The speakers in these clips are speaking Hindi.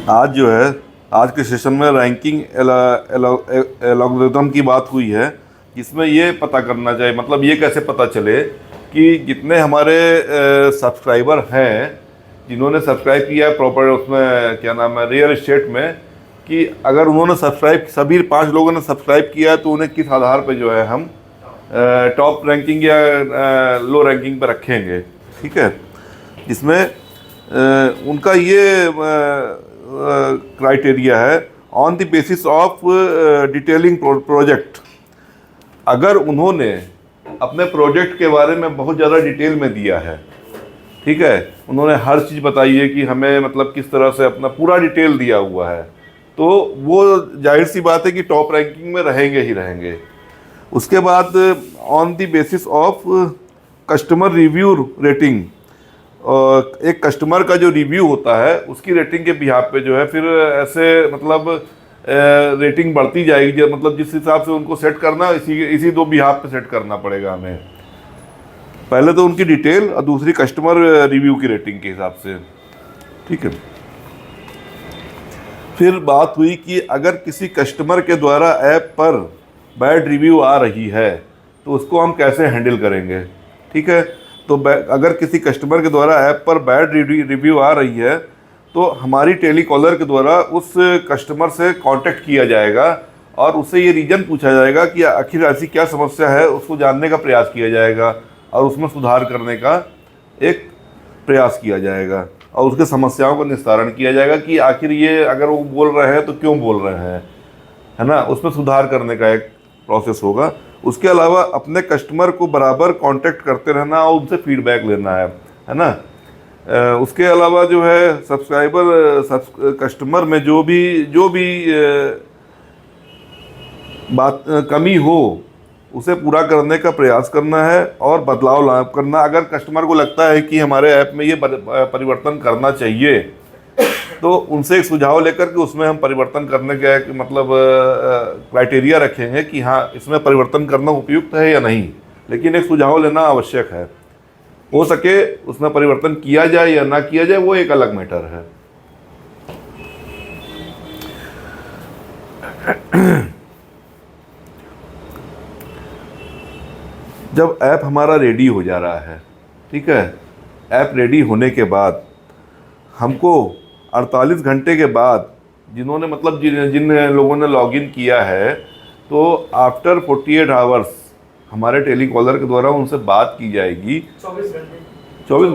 आज जो है, आज के सेशन में रैंकिंग एल्गोरिथम की बात हुई है। इसमें ये पता करना चाहिए, मतलब ये कैसे पता चले कि जितने हमारे सब्सक्राइबर हैं, जिन्होंने सब्सक्राइब किया है प्रॉपर, उसमें क्या नाम है, रियल एस्टेट में, कि अगर उन्होंने सब्सक्राइब, सभी 5 लोगों ने सब्सक्राइब किया है, तो उन्हें किस आधार पे जो है हम टॉप रैंकिंग या लो रैंकिंग पे रखेंगे। ठीक है, जिसमें उनका ये क्राइटेरिया है, on the basis of detailing project. अगर उन्होंने अपने प्रोजेक्ट के बारे में बहुत ज़्यादा डिटेल में दिया है, ठीक है, उन्होंने हर चीज़ बताई है कि हमें मतलब किस तरह से अपना पूरा डिटेल दिया हुआ है, तो वो जाहिर सी बात है कि टॉप रैंकिंग में रहेंगे ही रहेंगे। उसके बाद on the basis of customer review rating, एक कस्टमर का जो रिव्यू होता है उसकी रेटिंग के बिहाफ पे जो है फिर ऐसे मतलब रेटिंग बढ़ती जाएगी, जो मतलब जिस हिसाब से उनको सेट करना, इसी 2 बिहाफ पे सेट करना पड़ेगा हमें। पहले तो उनकी डिटेल और दूसरी कस्टमर रिव्यू की रेटिंग के हिसाब से। ठीक है, फिर बात हुई कि अगर किसी कस्टमर के द्वारा ऐप पर बैड रिव्यू आ रही है तो उसको हम कैसे हैंडल करेंगे। ठीक है, तो अगर किसी कस्टमर के द्वारा ऐप पर बैड रिव्यू आ रही है तो हमारी टेलीकॉलर के द्वारा उस कस्टमर से कांटेक्ट किया जाएगा और उससे ये रीज़न पूछा जाएगा कि आखिर ऐसी क्या समस्या है, उसको जानने का प्रयास किया जाएगा और उसमें सुधार करने का एक प्रयास किया जाएगा और उसके समस्याओं का निस्तारण किया जाएगा कि आखिर ये अगर वो बोल रहे हैं तो क्यों बोल रहे हैं, है ना, उसमें सुधार करने का एक प्रोसेस होगा। उसके अलावा अपने कस्टमर को बराबर कांटेक्ट करते रहना और उनसे फीडबैक लेना है ना। उसके अलावा जो है कस्टमर में जो भी बात कमी हो उसे पूरा करने का प्रयास करना है और बदलाव ला करना। अगर कस्टमर को लगता है कि हमारे ऐप में ये परिवर्तन करना चाहिए तो उनसे एक सुझाव लेकर के उसमें हम परिवर्तन करने का एक मतलब क्राइटेरिया रखेंगे कि हाँ इसमें परिवर्तन करना उपयुक्त है या नहीं, लेकिन एक सुझाव लेना आवश्यक है। हो सके उसमें परिवर्तन किया जाए या ना किया जाए वो एक अलग मैटर है। जब ऐप हमारा रेडी हो जा रहा है, ठीक है, ऐप रेडी होने के बाद हमको 48 घंटे के बाद जिन्होंने मतलब जिन लोगों ने लॉगिन किया है, तो आफ्टर 48 आवर्स हमारे टेलीकॉलर के द्वारा उनसे बात की जाएगी। 24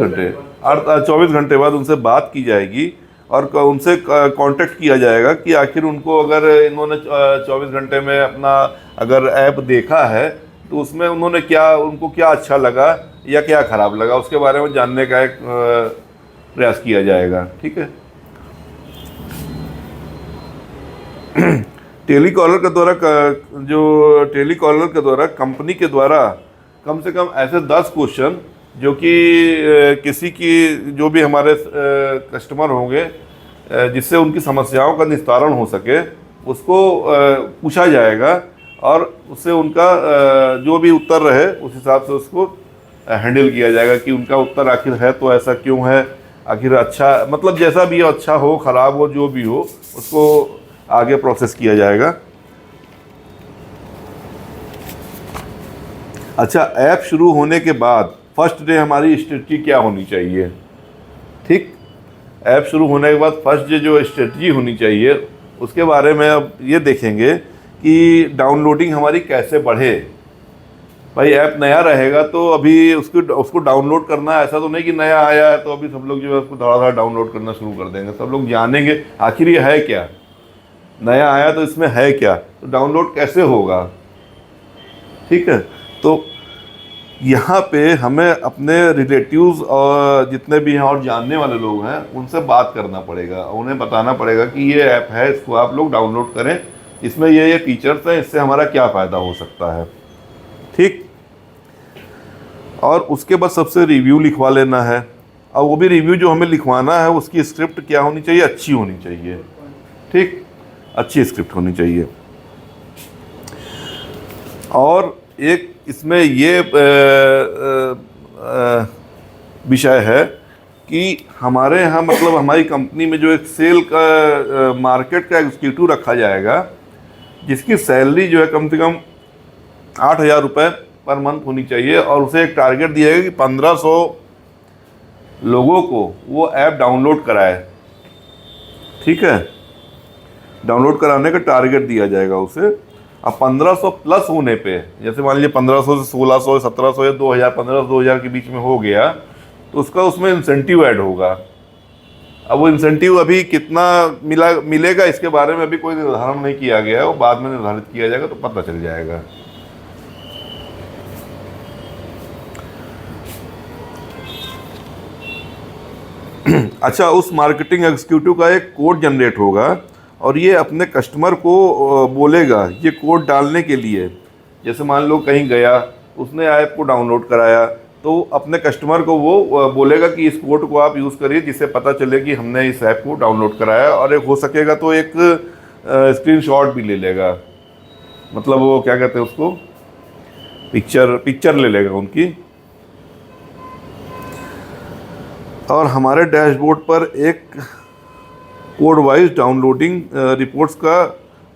घंटे बाद उनसे बात की जाएगी और उनसे कांटेक्ट किया जाएगा कि आखिर उनको, अगर इन्होंने 24 घंटे में अपना अगर ऐप देखा है तो उसमें उन्होंने उनको क्या अच्छा लगा या क्या ख़राब लगा, उसके बारे में जानने का एक प्रयास किया जाएगा। ठीक है, टेलीकॉलर के द्वारा कंपनी के द्वारा कम से कम ऐसे 10 क्वेश्चन जो कि किसी की जो भी हमारे कस्टमर होंगे जिससे उनकी समस्याओं का निस्तारण हो सके उसको पूछा जाएगा और उससे उनका जो भी उत्तर रहे उस हिसाब से उसको हैंडल किया जाएगा कि उनका उत्तर आखिर है तो ऐसा क्यों है, आखिर अच्छा मतलब जैसा भी हो, अच्छा हो ख़राब हो, जो भी हो उसको आगे प्रोसेस किया जाएगा। अच्छा, ऐप शुरू होने के बाद फर्स्ट डे हमारी स्ट्रेटजी क्या होनी चाहिए। ठीक, ऐप शुरू होने के बाद फर्स्ट डे जो स्ट्रेटजी होनी चाहिए उसके बारे में अब ये देखेंगे कि डाउनलोडिंग हमारी कैसे बढ़े। भाई ऐप नया रहेगा तो अभी उसको डाउनलोड करना, ऐसा तो नहीं कि नया आया है तो अभी सब लोग जो है उसको धड़ा डाउनलोड करना शुरू कर देंगे। सब लोग जानेंगे आखिर ये है क्या, नया आया तो इसमें है क्या, तो डाउनलोड कैसे होगा। ठीक है, तो यहाँ पे हमें अपने रिलेटिव्स और जितने भी हैं और जानने वाले लोग हैं उनसे बात करना पड़ेगा, उन्हें बताना पड़ेगा कि ये ऐप है, इसको आप लोग डाउनलोड करें, इसमें ये फीचर्स हैं, इससे हमारा क्या फ़ायदा हो सकता है। ठीक, और उसके बाद सबसे रिव्यू लिखवा लेना है और वो भी रिव्यू जो हमें लिखवाना है उसकी स्क्रिप्ट क्या होनी चाहिए, अच्छी होनी चाहिए। ठीक, अच्छी स्क्रिप्ट होनी चाहिए। और एक इसमें ये विषय है कि हमारे यहाँ मतलब हमारी कंपनी में जो एक सेल का मार्केट का एग्जीक्यूटिव रखा जाएगा, जिसकी सैलरी जो है कम से कम 8,000 रुपये पर मंथ होनी चाहिए, और उसे एक टारगेट दिया गया कि 1500 लोगों को वो ऐप डाउनलोड कराए। ठीक है, डाउनलोड कराने का टारगेट दिया जाएगा उसे। अब 1500 प्लस होने पे, जैसे मान लीजिए 1500 से 1600, 1700 या 2000, 1500-2000 के बीच में हो गया, तो उसका उसमें इंसेंटिव ऐड होगा। अब वो इंसेंटिव अभी कितना मिलेगा इसके बारे में अभी कोई निर्धारण नहीं किया गया है, वो बाद में निर्धारित किया जाएगा तो पता चल जाएगा। अच्छा, उस मार्केटिंग एग्जीक्यूटिव का एक कोड जनरेट होगा और ये अपने कस्टमर को बोलेगा ये कोड डालने के लिए। जैसे मान लो कहीं गया, उसने ऐप को डाउनलोड कराया, तो अपने कस्टमर को वो बोलेगा कि इस कोड को आप यूज़ करिए, जिससे पता चले कि हमने इस ऐप को डाउनलोड कराया। और एक हो सकेगा तो एक स्क्रीनशॉट भी ले लेगा, मतलब वो क्या कहते हैं उसको, पिक्चर ले लेगा उनकी। और हमारे डैशबोर्ड पर एक कोड वाइज डाउनलोडिंग रिपोर्ट्स का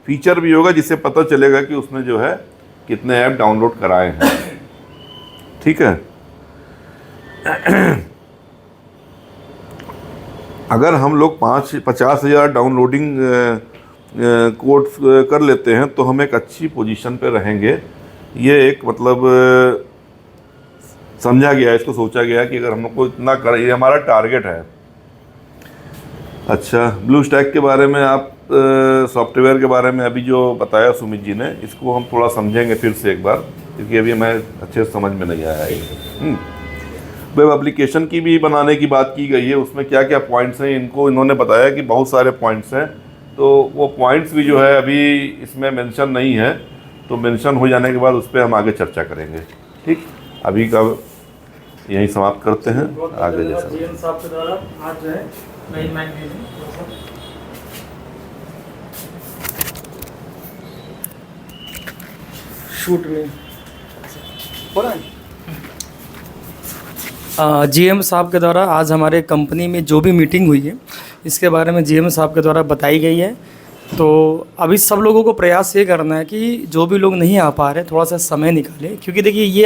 फीचर भी होगा, जिससे पता चलेगा कि उसने जो है कितने ऐप डाउनलोड कराए हैं। ठीक है, अगर हम लोग 50,000 डाउनलोडिंग कोड कर लेते हैं तो हम एक अच्छी पोजीशन पे रहेंगे। ये एक मतलब समझा गया, इसको सोचा गया कि अगर हम लोग को इतना कर, ये हमारा टारगेट है। अच्छा, ब्लू स्टैक के बारे में आप सॉफ्टवेयर के बारे में अभी जो बताया सुमित जी ने, इसको हम थोड़ा समझेंगे फिर से एक बार, क्योंकि अभी हमें अच्छे से समझ में नहीं आया है। वेब एप्लीकेशन की भी बनाने की बात की गई है, उसमें क्या क्या पॉइंट्स हैं इन्होंने बताया कि बहुत सारे पॉइंट्स हैं, तो वो पॉइंट्स भी जो है अभी इसमें मेंशन नहीं है, तो मेंशन हो जाने के बाद उस पर हम आगे चर्चा करेंगे। ठीक, अभी का यहीं समाप्त करते हैं। आगे जैसा जीएम साहब के द्वारा आज जो है नई मैगजीन शूट में हो रहा है। जीएम साहब के द्वारा आज हमारे कंपनी में जो भी मीटिंग हुई है, इसके बारे में जीएम साहब के द्वारा बताई गई है। तो अभी सब लोगों को प्रयास ये करना है कि जो भी लोग नहीं आ पा रहे थोड़ा सा समय निकालें, क्योंकि देखिए ये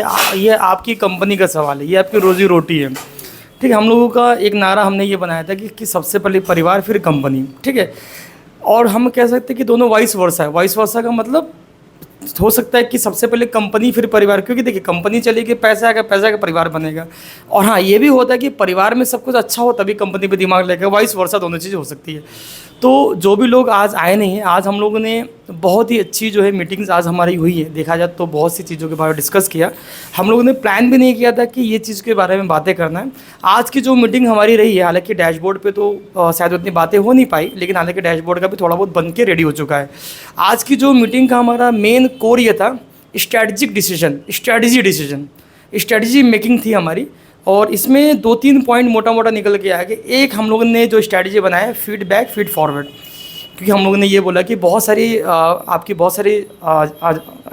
आपकी कंपनी का सवाल है, ये आपकी रोजी रोटी है। ठीक है, हम लोगों का एक नारा हमने ये बनाया था कि सबसे पहले परिवार फिर कंपनी। ठीक है, और हम कह सकते हैं कि दोनों वाइस वर्सा है। वाइस वर्सा का मतलब हो सकता है कि सबसे पहले कंपनी फिर परिवार, क्योंकि देखिए कंपनी चलेगी, पैसा आएगा, पैसा का परिवार बनेगा। और हाँ, ये भी होता है कि परिवार में सब कुछ अच्छा हो तभी कंपनी पे दिमाग लगेगा, वाइस वर्सा दोनों चीज़ें हो सकती है। तो जो भी लोग आज आए नहीं हैं, आज हम लोगों ने बहुत ही अच्छी जो है मीटिंग्स आज हमारी हुई है। देखा जाए तो बहुत सी चीज़ों के बारे में डिस्कस किया। हम लोगों ने प्लान भी नहीं किया था कि ये चीज़ के बारे में बातें करना है। आज की जो मीटिंग हमारी रही है, हालांकि डैशबोर्ड पे तो शायद उतनी बातें हो नहीं पाई, लेकिन हालांकि डैशबोर्ड का भी थोड़ा बहुत बन के रेडी हो चुका है। आज की जो मीटिंग का हमारा मेन कोर ये था, स्ट्रैटेजी मेकिंग थी हमारी। और इसमें 2-3 पॉइंट मोटा मोटा निकल के आ गए। एक, हम लोगों ने जो स्ट्रैटेजी बनाया फीडबैक फीड फॉरवर्ड, क्योंकि हम लोगों ने ये बोला कि बहुत सारी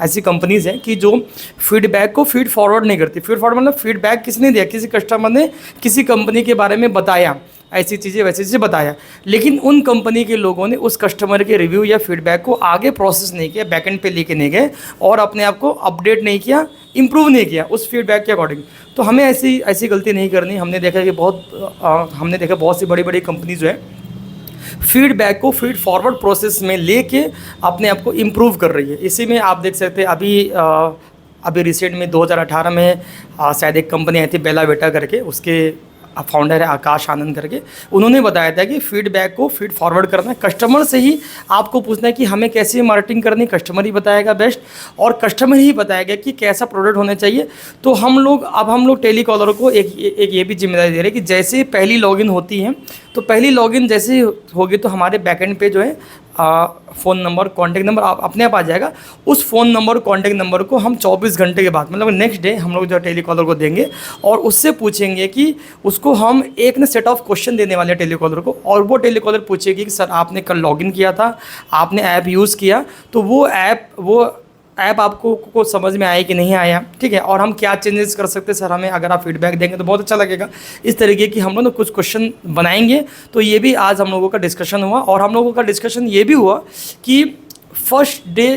ऐसी कंपनीज़ हैं कि जो फीडबैक को फीड फॉरवर्ड नहीं करती। फीड फॉरवर्ड मतलब फीडबैक किसने दिया, किसी कस्टमर ने किसी कंपनी के बारे में बताया, ऐसी चीज़ें वैसी चीज़ें बताया, लेकिन उन कंपनी के लोगों ने उस कस्टमर के रिव्यू या फीडबैक को आगे प्रोसेस नहीं किया, बैकएंड पे लेके नहीं गए और अपने आप को अपडेट नहीं किया, इंप्रूव नहीं किया उस फीडबैक के अकॉर्डिंग। तो हमें ऐसी गलती नहीं करनी। हमने देखा कि बहुत सी बड़ी बड़ी कंपनी जो है फीडबैक को फीड फॉरवर्ड प्रोसेस में लेके अपने आप को इम्प्रूव कर रही है। इसी में आप देख सकते हैं अभी रिसेंट में 2018 में शायद एक कंपनी आई थी बेला बेटा करके, उसके फाउंडर है आकाश आनंद करके। उन्होंने बताया था कि फीडबैक को फीड फॉरवर्ड करना है, कस्टमर से ही आपको पूछना है कि हमें कैसे मार्केटिंग करनी, कस्टमर ही बताएगा बेस्ट, और कस्टमर ही बताएगा कि कैसा प्रोडक्ट होना चाहिए। तो हम लोग टेलीकॉलर को एक ये भी जिम्मेदारी दे रहे हैं कि जैसे पहली लॉगिन होती है, तो पहली लॉगिन जैसे होगी तो हमारे बैकएंड पे जो है फ़ोन नंबर, कॉन्टैक्ट नंबर अपने आप आ जाएगा। उस फ़ोन नंबर, कॉन्टैक्ट नंबर को हम 24 घंटे के बाद मतलब नेक्स्ट डे हम लोग जो टेलीकॉलर को देंगे और उससे पूछेंगे कि उसको हम एक ना सेट ऑफ क्वेश्चन देने वाले हैं टेलीकॉलर को, और वो टेलीकॉलर पूछेगी कि सर आपने कल लॉगिन किया था, आपने ऐप यूज़ किया, तो वो ऐप आपको को समझ में आया कि नहीं आया, ठीक है, और हम क्या चेंजेस कर सकते हैं सर, हमें अगर आप फीडबैक देंगे तो बहुत अच्छा लगेगा। इस तरीके की हम लोग ना कुछ क्वेश्चन बनाएंगे। तो ये भी आज हम लोगों का डिस्कशन हुआ, और हम लोगों का डिस्कशन ये भी हुआ कि फर्स्ट डे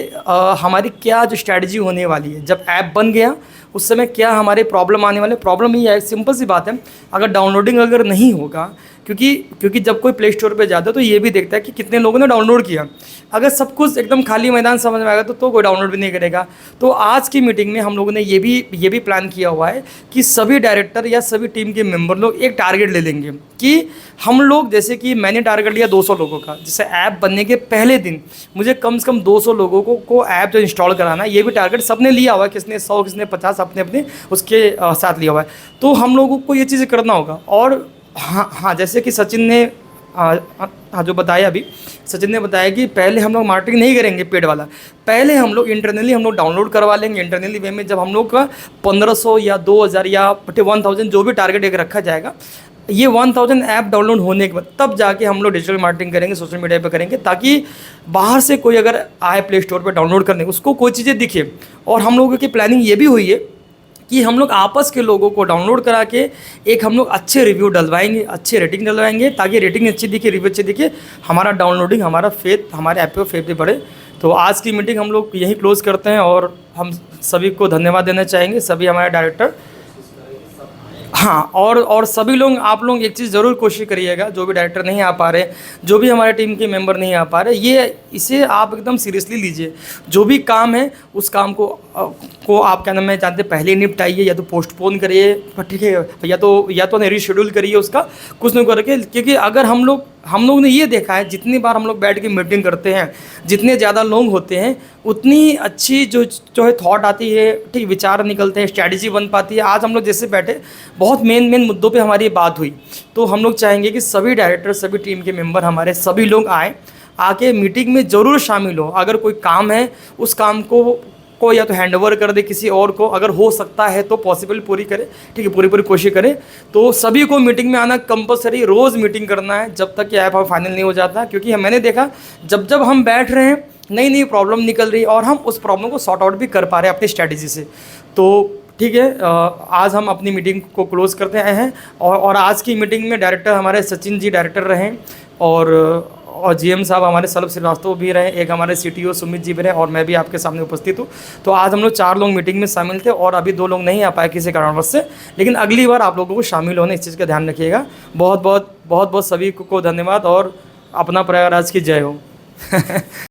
हमारी क्या जो स्ट्रैटेजी होने वाली है, जब ऐप बन गया उस समय क्या हमारे प्रॉब्लम आने वाले। प्रॉब्लम ये है, सिंपल सी बात है, अगर डाउनलोडिंग अगर नहीं होगा, क्योंकि जब कोई प्ले स्टोर पे जाता है तो ये भी देखता है कि कितने लोगों ने डाउनलोड किया। अगर सब कुछ एकदम खाली मैदान समझ में आएगा तो कोई डाउनलोड भी नहीं करेगा। तो आज की मीटिंग में हम लोगों ने ये भी प्लान किया हुआ है कि सभी डायरेक्टर या सभी टीम के मेंबर लोग एक टारगेट ले लेंगे कि हम लोग, जैसे कि मैंने टारगेट लिया 200 लोगों का, जैसे ऐप बनने के पहले दिन मुझे कम से कम 200 लोगों को ऐप जो इंस्टॉल कराना है, ये भी टारगेट सबने लिया हुआ है, किसने 100 किसने 50 अपने अपने उसके साथ लिया हुआ है। तो हम लोगों को ये चीज़ें करना होगा। और हाँ, जैसे कि सचिन ने हाँ जो बताया अभी, सचिन ने बताया कि पहले हम लोग मार्केटिंग नहीं करेंगे पेड वाला, पहले हम लोग इंटरनली हम लोग डाउनलोड करवा लेंगे। इंटरनली वे में जब हम लोग का 1500 या 2000 या 1000 जो भी टारगेट एक रखा जाएगा, ये 1000 ऐप डाउनलोड होने के बाद तब जाके हम लोग डिजिटल मार्केटिंग करेंगे, सोशल मीडिया पे करेंगे, ताकि बाहर से कोई अगर आए प्ले स्टोर पे डाउनलोड करने उसको कोई चीज़ें दिखे। और हम लोगों की प्लानिंग ये भी हुई है कि हम लोग आपस के लोगों को डाउनलोड करा के एक हम लोग अच्छे रिव्यू डलवाएंगे, अच्छे रेटिंग डलवाएंगे, ताकि रेटिंग अच्छी दिखे, रिव्यू अच्छे दिखे, हमारा डाउनलोडिंग, हमारा फेथ, हमारे ऐप पे फेथ भी बढ़े। तो आज की मीटिंग हम लोग यहीं क्लोज़ करते हैं, और हम सभी को धन्यवाद देना चाहेंगे, सभी हमारे डायरेक्टर। हाँ, और सभी लोग, आप लोग एक चीज़ ज़रूर कोशिश करिएगा, जो भी डायरेक्टर नहीं आ पा रहे, जो भी हमारे टीम के मेंबर नहीं आ पा रहे, इसे आप एकदम सीरियसली लीजिए। जो भी काम है उस काम को आप क्या नाम है जानते पहले निपटाइए, या तो पोस्टपोन करिए, ठीक है, या तो रीशेड्यूल करिए उसका, कुछ नहीं करके। क्योंकि अगर हम लोग ने ये देखा है, जितनी बार हम लोग बैठ के मीटिंग करते हैं, जितने ज़्यादा लोग होते हैं, उतनी अच्छी जो है थॉट आती है, ठीक, विचार निकलते हैं, स्ट्रैटेजी बन पाती है। आज हम लोग जैसे बैठे, बहुत मेन मुद्दों पे हमारी बात हुई। तो हम लोग चाहेंगे कि सभी डायरेक्टर, सभी टीम के मेंबर, हमारे सभी लोग आके मीटिंग में ज़रूर शामिल हो। अगर कोई काम है उस काम को या तो हैंड ओवर कर दे किसी और को, अगर हो सकता है तो पॉसिबल पूरी करे, ठीक है, पूरी कोशिश करे। तो सभी को मीटिंग में आना कंपलसरी, रोज़ मीटिंग करना है जब तक कि ऐप फाइनल नहीं हो जाता। क्योंकि मैंने देखा जब हम बैठ रहे हैं, नई प्रॉब्लम निकल रही है, और हम उस प्रॉब्लम को सॉर्ट आउट भी कर पा रहे हैं अपनी स्ट्रैटेजी से। तो ठीक है, आज हम अपनी मीटिंग को क्लोज़ करते आए हैं। और आज की मीटिंग में डायरेक्टर हमारे सचिन जी डायरेक्टर रहे, और जीएम साहब हमारे सलभ श्रीवास्तव भी रहे, एक हमारे सीटीओ सुमित जी भी रहे, और मैं भी आपके सामने उपस्थित हूँ। तो आज हम लोग 4 लोग मीटिंग में शामिल थे, और अभी 2 लोग नहीं आ पाए किसी कारणवश से, लेकिन अगली बार आप लोगों को शामिल होने, इस चीज़ का ध्यान रखिएगा। बहुत बहुत सभी को धन्यवाद, और अपना प्रयागराज की जय हो।